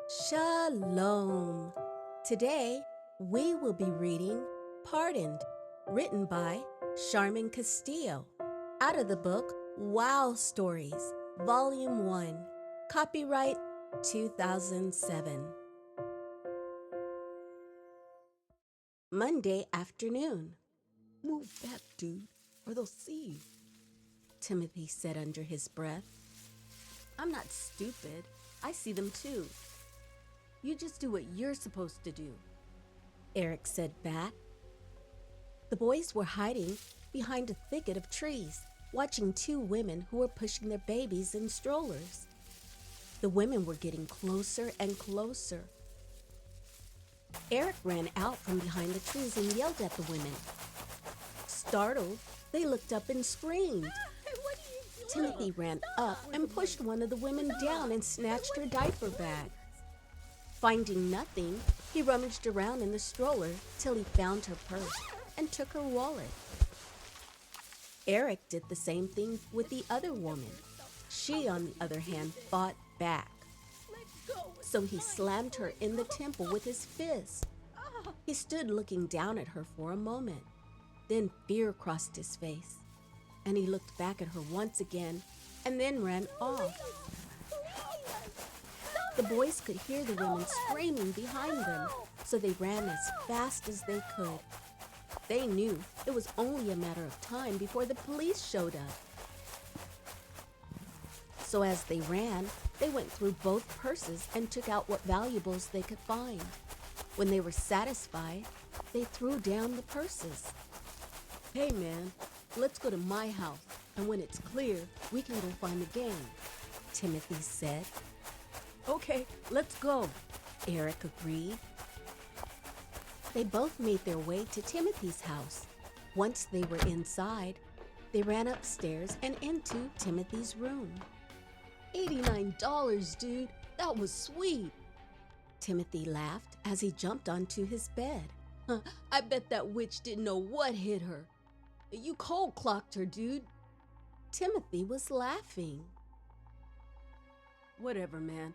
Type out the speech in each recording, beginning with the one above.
Shalom. Today, we will be reading Pardoned, written by Sharman Castillo, out of the book Wow Stories, Volume 1, copyright 2007. Monday afternoon. Move back, dude, or they'll see you, Timothy said under his breath. I'm not stupid. I see them too. You just do what you're supposed to do, Eric said back. The boys were hiding behind a thicket of trees, watching two women who were pushing their babies in strollers. The women were getting closer and closer. Eric ran out from behind the trees and yelled at the women. Startled, they looked up and screamed. What are you doing? Timothy ran up and pushed one of the women down and snatched her diaper bag. Finding nothing, he rummaged around in the stroller till he found her purse and took her wallet. Eric did the same thing with the other woman. She, on the other hand, fought back. So he slammed her in the temple with his fist. He stood looking down at her for a moment. Then fear crossed his face, and he looked back at her once again and then ran off. The boys could hear the women screaming behind them, so they ran as fast as they could. They knew it was only a matter of time before the police showed up. So as they ran, they went through both purses and took out what valuables they could find. When they were satisfied, they threw down the purses. Hey man, let's go to my house, and when it's clear, we can go find the gang, Timothy said. Okay, let's go, Eric agreed. They both made their way to Timothy's house. Once they were inside, they ran upstairs and into Timothy's room. $89, dude, that was sweet, Timothy laughed as he jumped onto his bed. I bet that witch didn't know what hit her. You cold-clocked her, dude. Timothy was laughing. Whatever, man.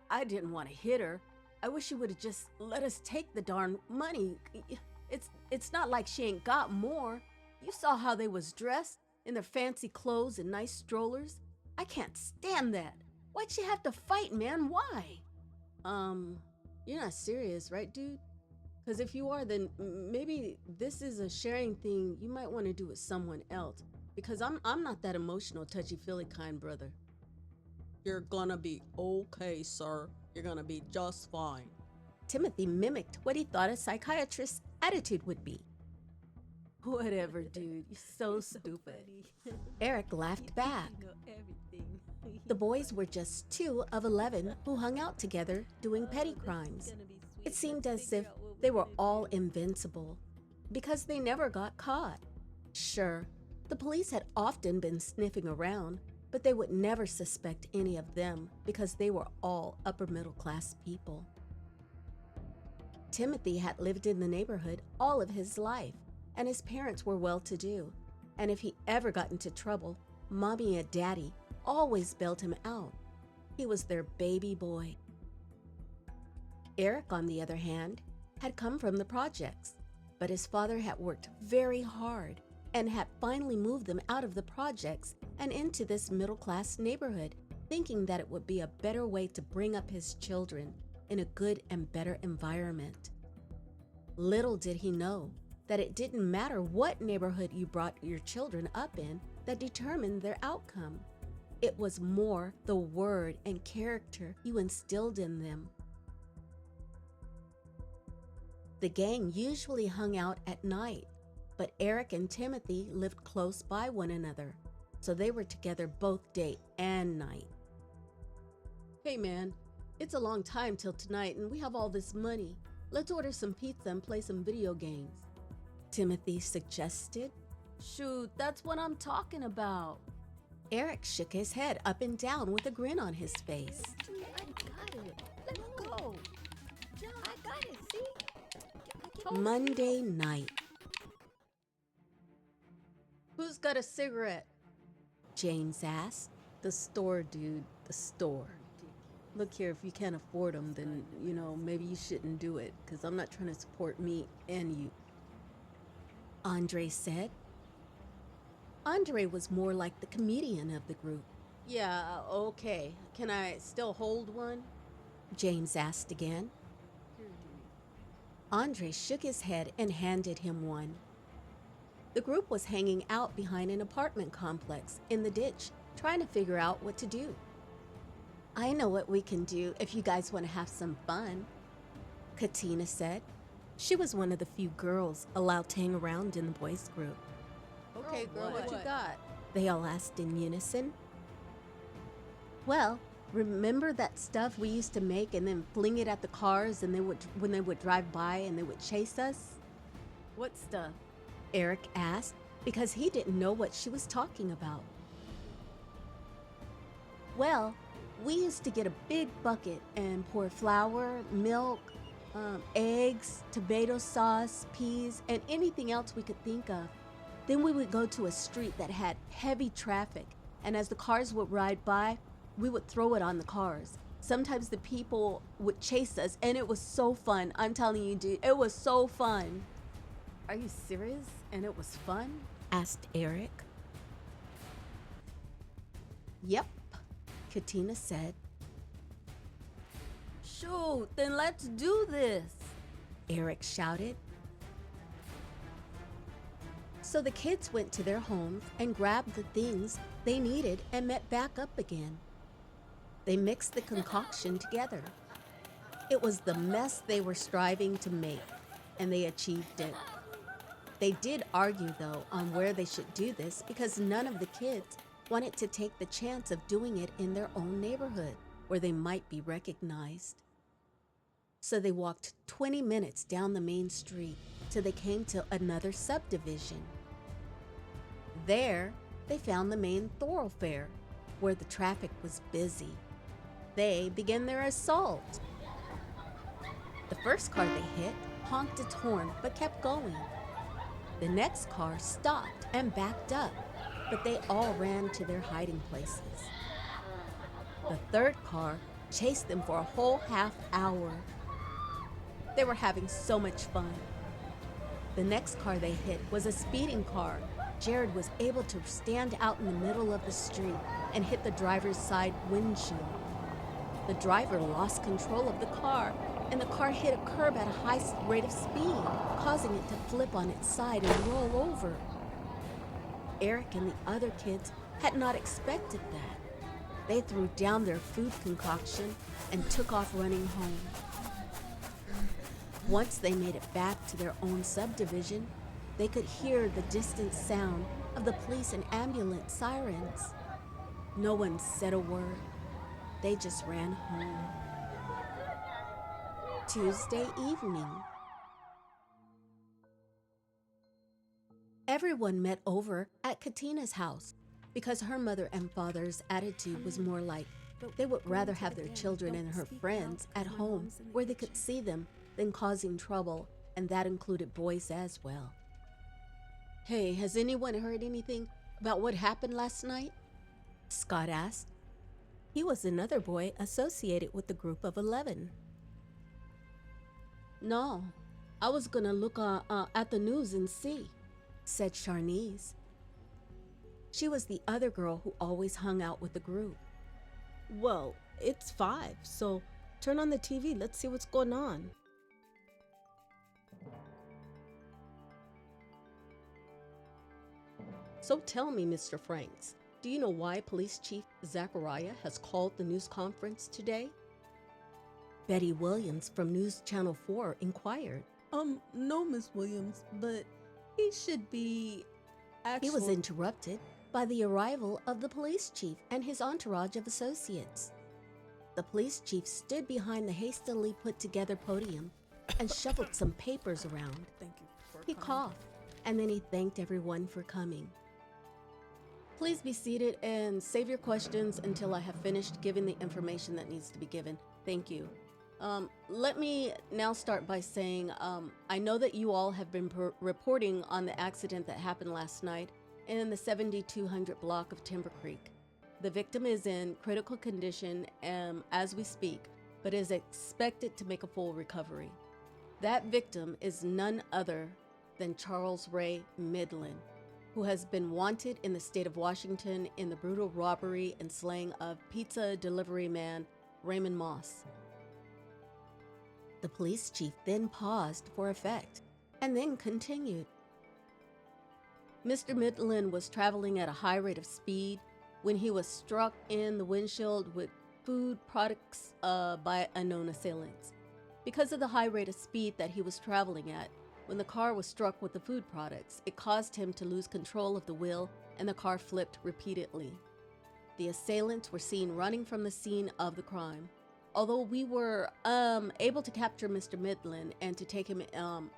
I didn't want to hit her. I wish you would have just let us take the darn money. It's not like she ain't got more. You saw how they was dressed in their fancy clothes and nice strollers. I can't stand that. Why'd she have to fight, man? Why? You're not serious, right, dude? Because if you are, then maybe this is a sharing thing you might want to do with someone else. Because I'm not that emotional, touchy-feely kind brother. You're gonna be okay, sir. You're gonna be just fine. Timothy mimicked what he thought a psychiatrist's attitude would be. Whatever, dude. You're so stupid. Eric laughed back. The boys were just 2 of 11 who hung out together doing petty crimes. It seemed as if they were all invincible because they never got caught. Sure, the police had often been sniffing around, but they would never suspect any of them because they were all upper middle class people. Timothy had lived in the neighborhood all of his life, and his parents were well-to-do. And if he ever got into trouble, Mommy and Daddy always bailed him out. He was their baby boy. Eric, on the other hand, had come from the projects, but his father had worked very hard and had finally moved them out of the projects and into this middle-class neighborhood, thinking that it would be a better way to bring up his children in a good and better environment. Little did he know that it didn't matter what neighborhood you brought your children up in that determined their outcome. It was more the word and character you instilled in them. The gang usually hung out at night, but Eric and Timothy lived close by one another, so they were together both day and night. Hey man, it's a long time till tonight and we have all this money. Let's order some pizza and play some video games, Timothy suggested. Shoot, that's what I'm talking about. Eric shook his head up and down with a grin on his face. I got it. Let's go. I got it, see? Monday night. Who's got a cigarette? James asked. The store, dude, the store. Look here, if you can't afford them, then, maybe you shouldn't do it, because I'm not trying to support me and you. Andre said. Andre was more like the comedian of the group. Yeah, okay. Can I still hold one? James asked again. Andre shook his head and handed him one. The group was hanging out behind an apartment complex in the ditch, trying to figure out what to do. I know what we can do if you guys want to have some fun, Katina said. She was one of the few girls allowed to hang around in the boys' group. Okay, girl, what you got? They all asked in unison. Well, remember that stuff we used to make and then fling it at the cars and when they would drive by and they would chase us? What stuff? Eric asked because he didn't know what she was talking about. Well, we used to get a big bucket and pour flour, milk, eggs, tomato sauce, peas, and anything else we could think of. Then we would go to a street that had heavy traffic, and as the cars would ride by, we would throw it on the cars. Sometimes the people would chase us, and it was so fun. I'm telling you, dude, it was so fun. Are you serious? And it was fun? Asked Eric. Yep, Katina said. Shoot, then let's do this, Eric shouted. So the kids went to their homes and grabbed the things they needed and met back up again. They mixed the concoction together. It was the mess they were striving to make, and they achieved it. They did argue, though, on where they should do this because none of the kids wanted to take the chance of doing it in their own neighborhood, where they might be recognized. So they walked 20 minutes down the main street till they came to another subdivision. There, they found the main thoroughfare, where the traffic was busy. They began their assault. The first car they hit honked its horn but kept going. The next car stopped and backed up, but they all ran to their hiding places. The third car chased them for a whole half hour. They were having so much fun. The next car they hit was a speeding car. Jared was able to stand out in the middle of the street and hit the driver's side windshield. The driver lost control of the car, and the car hit a curb at a high rate of speed, causing it to flip on its side and roll over. Eric and the other kids had not expected that. They threw down their food concoction and took off running home. Once they made it back to their own subdivision, they could hear the distant sound of the police and ambulance sirens. No one said a word. They just ran home. Tuesday evening. Everyone met over at Katina's house because her mother and father's attitude was more like they would rather have their children and her friends at home where they could see them than causing trouble, and that included boys as well. Hey, has anyone heard anything about what happened last night? Scott asked. He was another boy associated with the group of 11. No, I was gonna look at the news and see, said Charnice. She was the other girl who always hung out with the group. Well, it's 5, so turn on the TV. Let's see what's going on. So tell me, Mr. Franks, do you know why Police Chief Zachariah has called the news conference today? Betty Williams from News Channel 4 inquired. No, Miss Williams, but he should be He was interrupted by the arrival of the police chief and his entourage of associates. The police chief stood behind the hastily put together podium and shuffled some papers around. He coughed, and then he thanked everyone for coming. Please be seated and save your questions until I have finished giving the information that needs to be given. Thank you. Let me now start by saying I know that you all have been reporting on the accident that happened last night in the 7200 block of Timber Creek. The victim is in critical condition as we speak, but is expected to make a full recovery. That victim is none other than Charles Ray Midland, who has been wanted in the state of Washington in the brutal robbery and slaying of pizza delivery man Raymond Moss. The police chief then paused for effect and then continued. Mr. Midland was traveling at a high rate of speed when he was struck in the windshield with food products by unknown assailants. Because of the high rate of speed that he was traveling at, when the car was struck with the food products, it caused him to lose control of the wheel and the car flipped repeatedly. The assailants were seen running from the scene of the crime. Although we were able to capture Mr. Midland and to take him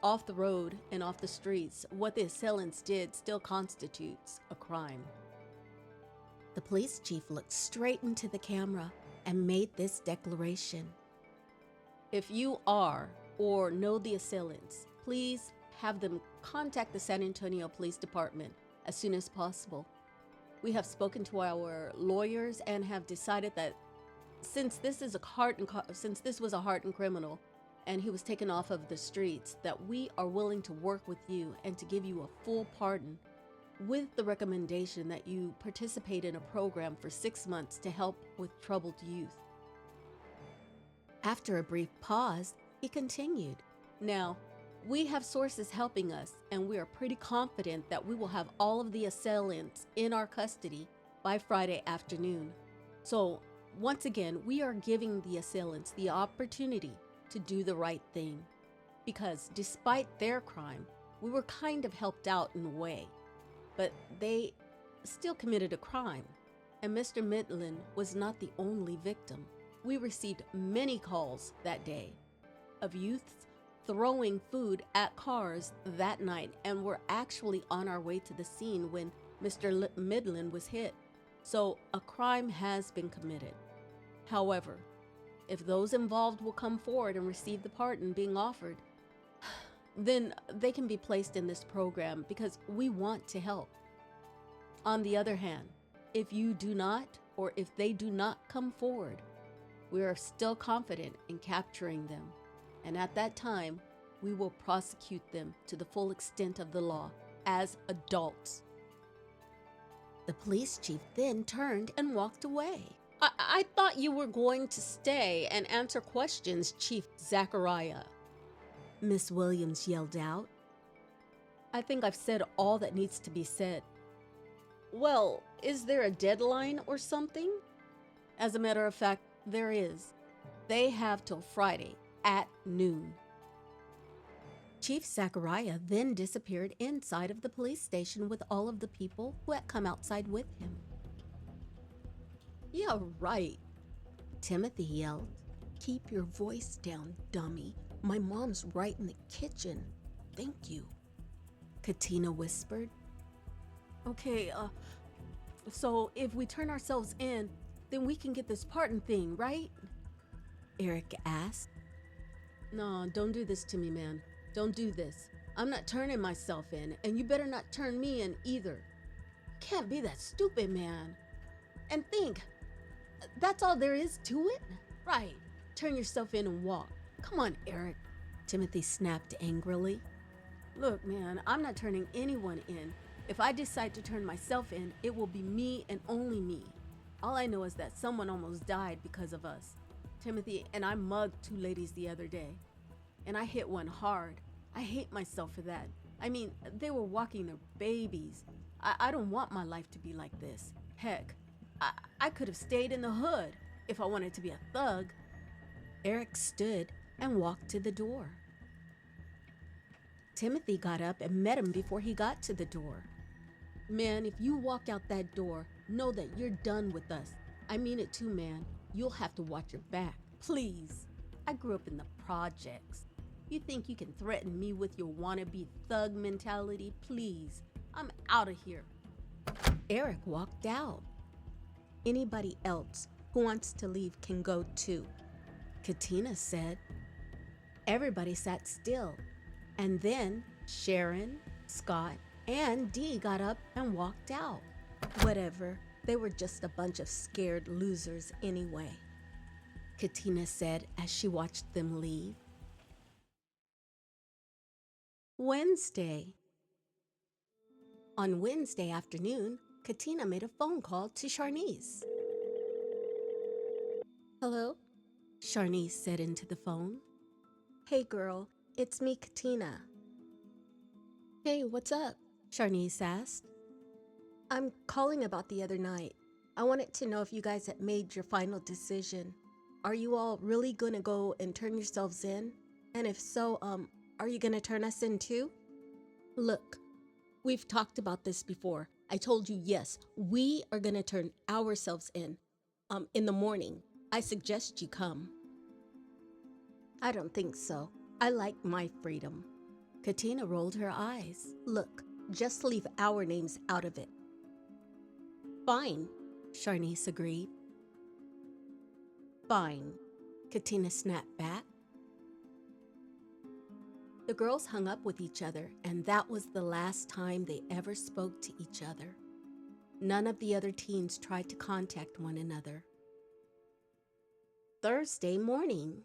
off the road and off the streets, what the assailants did still constitutes a crime. The police chief looked straight into the camera and made this declaration. If you are or know the assailants, please have them contact the San Antonio Police Department as soon as possible. We have spoken to our lawyers and have decided that since this was a hardened criminal and he was taken off of the streets, that we are willing to work with you and to give you a full pardon with the recommendation that you participate in a program for 6 months to help with troubled youth. After a brief pause, he continued. Now, we have sources helping us, and we are pretty confident that we will have all of the assailants in our custody by Friday afternoon. So, once again, we are giving the assailants the opportunity to do the right thing. Because despite their crime, we were kind of helped out in a way. But they still committed a crime, and Mr. Midland was not the only victim. We received many calls that day of youths throwing food at cars that night, and were actually on our way to the scene when Mr. Midland was hit. So a crime has been committed. However, if those involved will come forward and receive the pardon being offered, then they can be placed in this program because we want to help. On the other hand, if you do not, or if they do not come forward, we are still confident in capturing them, and at that time, we will prosecute them to the full extent of the law as adults. The police chief then turned and walked away. I thought you were going to stay and answer questions, Chief Zachariah, Miss Williams yelled out. I think I've said all that needs to be said. Well, is there a deadline or something? As a matter of fact, there is. They have till Friday at noon. Chief Zachariah then disappeared inside of the police station with all of the people who had come outside with him. Yeah, right, Timothy yelled. Keep your voice down, dummy. My mom's right in the kitchen. Thank you, Katina whispered. Okay, so if we turn ourselves in, then we can get this pardon thing, right? Eric asked. No, don't do this to me, man. Don't do this. I'm not turning myself in, and you better not turn me in either. You can't be that stupid, man. And think, that's all there is to it? Right. Turn yourself in and walk. Come on, Eric, Timothy snapped angrily. Look, man, I'm not turning anyone in. If I decide to turn myself in, it will be me and only me. All I know is that someone almost died because of us. Timothy and I mugged 2 ladies the other day, and I hit one hard. I hate myself for that. I mean, they were walking their babies. I don't want my life to be like this. Heck, I could have stayed in the hood if I wanted to be a thug. Eric stood and walked to the door. Timothy got up and met him before he got to the door. Man, if you walk out that door, know that you're done with us. I mean it too, man. You'll have to watch your back, please. I grew up in the projects. You think you can threaten me with your wannabe thug mentality? Please, I'm out of here. Eric walked out. Anybody else who wants to leave can go too, Katina said. Everybody sat still, and then Sharon, Scott, and Dee got up and walked out. Whatever, They were just a bunch of scared losers anyway, Katina said as she watched them leave. Wednesday. On Wednesday afternoon, Katina made a phone call to Sharnice. Hello? Sharnice said into the phone. Hey girl, it's me, Katina. Hey, what's up? Sharnice asked. I'm calling about the other night. I wanted to know if you guys had made your final decision. Are you all really gonna go and turn yourselves in? And if so, are you gonna turn us in too? Look, we've talked about this before. I told you, yes, we are gonna turn ourselves in the morning. I suggest you come. I don't think so. I like my freedom. Katina rolled her eyes. Look, just leave our names out of it. Fine, Sharnice agreed. Fine, Katina snapped back. The girls hung up with each other, and that was the last time they ever spoke to each other. None of the other teens tried to contact one another. Thursday morning.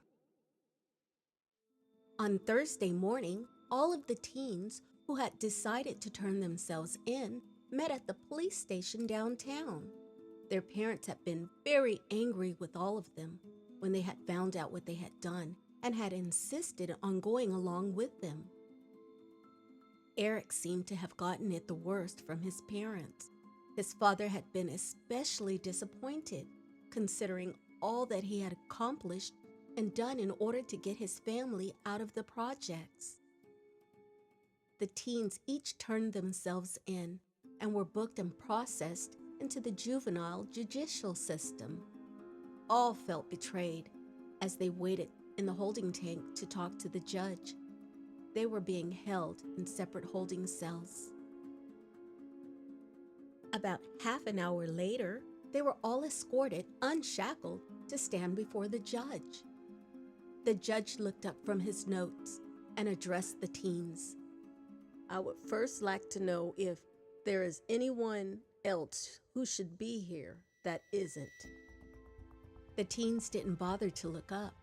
On Thursday morning, all of the teens who had decided to turn themselves in met at the police station downtown. Their parents had been very angry with all of them when they had found out what they had done and had insisted on going along with them. Eric seemed to have gotten it the worst from his parents. His father had been especially disappointed, considering all that he had accomplished and done in order to get his family out of the projects. The teens each turned themselves in and were booked and processed into the juvenile judicial system. All felt betrayed as they waited in the holding tank to talk to the judge. They were being held in separate holding cells. About half an hour later, they were all escorted, unshackled, to stand before the judge. The judge looked up from his notes and addressed the teens. I would first like to know if there is anyone else who should be here that isn't. The teens didn't bother to look up.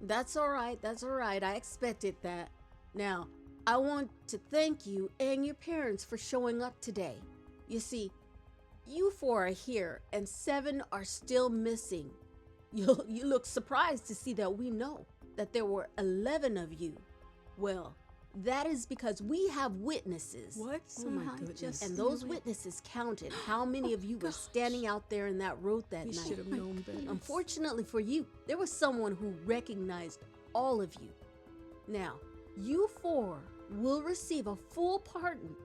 That's all right, I expected that. Now, I want to thank you and your parents for showing up today. You see, you 4 are here and 7 are still missing. You look surprised to see that we know that there were 11 of you. Well, that is because we have witnesses. What? Oh my goodness. And those witnesses counted how many of you were standing out there in that road that night. should have known better. Unfortunately for you, there was someone who recognized all of you. Now, you 4 will receive a full pardon.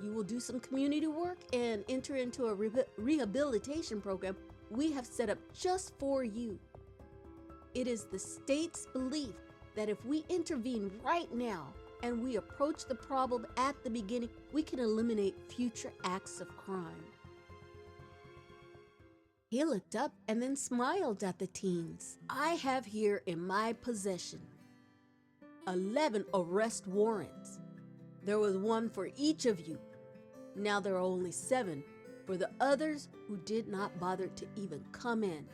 You will do some community work and enter into a rehabilitation program we have set up just for you. It is the state's belief that if we intervene right now and we approach the problem at the beginning, we can eliminate future acts of crime. He looked up and then smiled at the teens. I have here in my possession 11 arrest warrants. There was one for each of you. Now there are only 7 for the others who did not bother to even come in.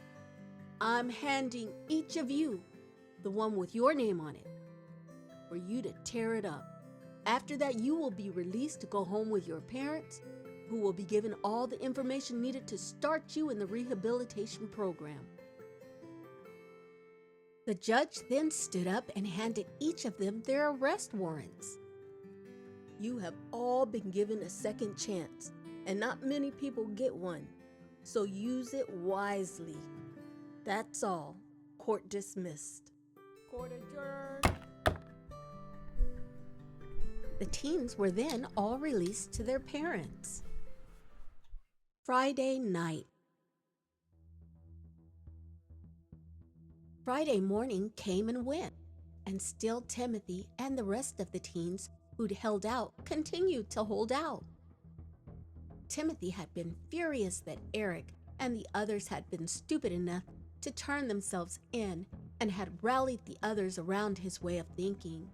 I'm handing each of you the one with your name on it for you to tear it up. After that, you will be released to go home with your parents, who will be given all the information needed to start you in the rehabilitation program. The judge then stood up and handed each of them their arrest warrants. You have all been given a second chance, and not many people get one, so use it wisely. That's all. Court dismissed. Court adjourned. The teens were then all released to their parents. Friday night. Friday morning came and went, and still Timothy and the rest of the teens who'd held out continued to hold out. Timothy had been furious that Eric and the others had been stupid enough to turn themselves in and had rallied the others around his way of thinking.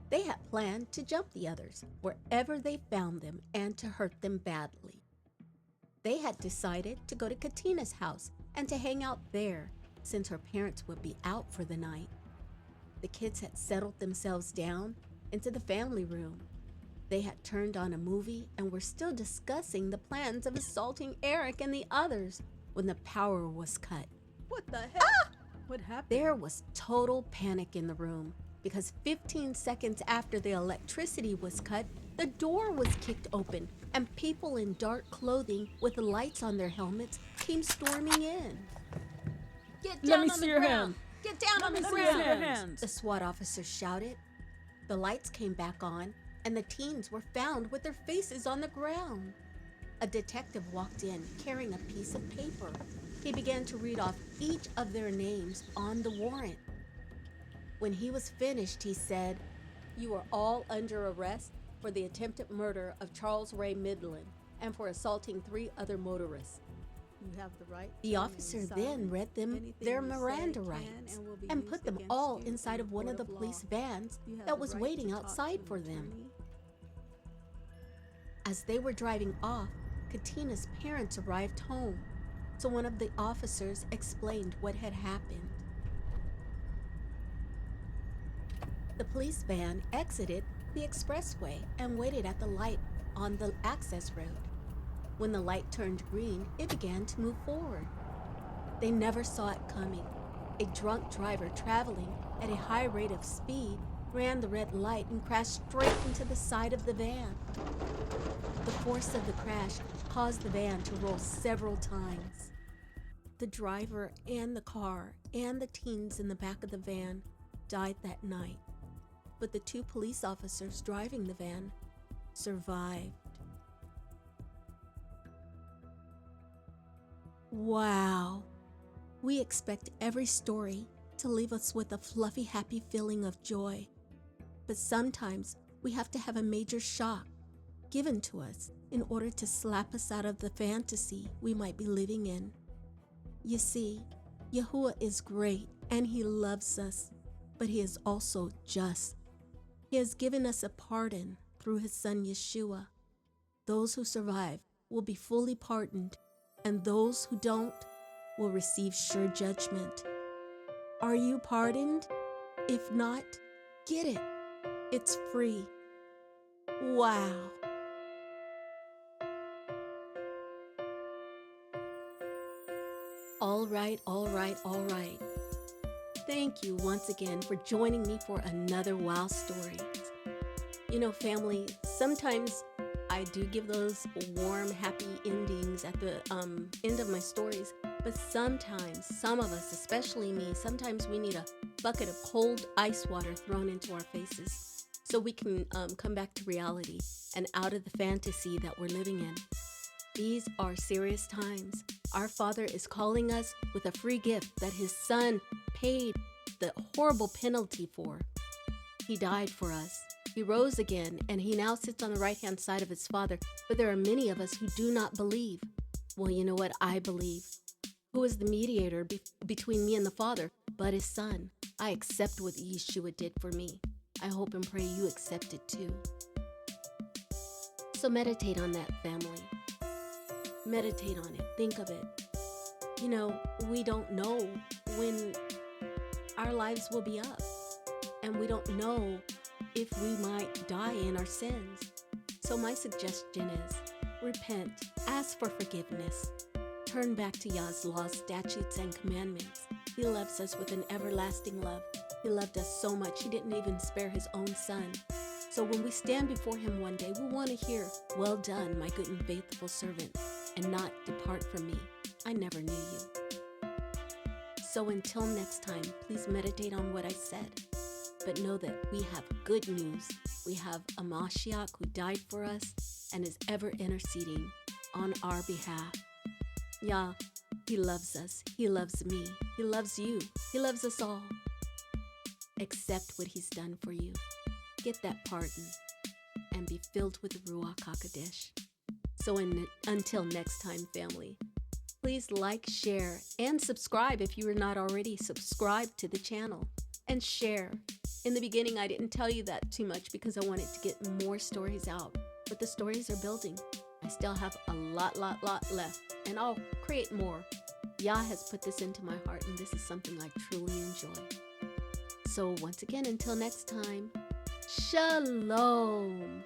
They had planned to jump the others wherever they found them and to hurt them badly. They had decided to go to Katina's house and to hang out there since her parents would be out for the night. The kids had settled themselves down into the family room. They had turned on a movie and were still discussing the plans of assaulting Eric and the others when the power was cut. What the heck? What happened? There was total panic in the room because 15 seconds after the electricity was cut, the door was kicked open and people in dark clothing with lights on their helmets came storming in. Get Let down me on see the your ground. hand. Get down on the Let me see your ground. hands. The SWAT officers shouted. The lights came back on and the teens were found with their faces on the ground. A detective walked in carrying a piece of paper. He began to read off each of their names on the warrant. When he was finished, he said, "You are all under arrest for the attempted murder of Charles Ray Midland and for assaulting 3 other motorists." You have the right. The officer then read them their Miranda rights and put them all inside of one of the police vans that was waiting outside for them. As they were driving off, Katina's parents arrived home, so one of the officers explained what had happened. The police van exited the expressway and waited at the light on the access road. When the light turned green, it began to move forward. They never saw it coming. A drunk driver traveling at a high rate of speed ran the red light and crashed straight into the side of the van. The force of the crash caused the van to roll several times. The driver and the car and the teens in the back of the van died that night, but the 2 police officers driving the van survived. Wow. We expect every story to leave us with a fluffy, happy feeling of joy. But sometimes we have to have a major shock given to us in order to slap us out of the fantasy we might be living in. You see, Yahuah is great and He loves us, but He is also just. He has given us a pardon through His Son Yeshua. Those who survive will be fully pardoned, and those who don't will receive sure judgment. Are you pardoned? If not, get it. It's free. Wow. All right. Thank you once again for joining me for another Wow Story. You know, family, sometimes I do give those warm, happy endings at the end of my stories, but sometimes, some of us, especially me, sometimes we need a bucket of cold ice water thrown into our faces so we can come back to reality and out of the fantasy that we're living in. These are serious times. Our Father is calling us with a free gift that His Son paid the horrible penalty for. He died for us. He rose again, and He now sits on the right-hand side of His Father. But there are many of us who do not believe. Well, you know what? I believe. Who is the mediator between me and the Father but His Son? I accept what Yeshua did for me. I hope and pray you accept it too. So meditate on that, family. Meditate on it. Think of it. You know, we don't know when our lives will be up, and we don't know if we might die in our sins. So my suggestion is repent, ask for forgiveness, turn back to Yah's laws, statutes, and commandments. He loves us with an everlasting love. He loved us so much, He didn't even spare His own Son. So when we stand before Him one day, we want to hear, "Well done, my good and faithful servant," and not "Depart from me, I never knew you." So until next time, please meditate on what I said. But know that we have good news. We have a Mashiach who died for us and is ever interceding on our behalf. Yah, He loves us. He loves me. He loves you. He loves us all. Accept what He's done for you. Get that pardon and be filled with the Ruach HaKodesh. So until next time, family, please like, share, and subscribe if you are not already subscribed to the channel. And share. In the beginning, I didn't tell you that too much because I wanted to get more stories out. But the stories are building. I still have a lot left, and I'll create more. Yah has put this into my heart, and this is something I truly enjoy. So once again, until next time, Shalom.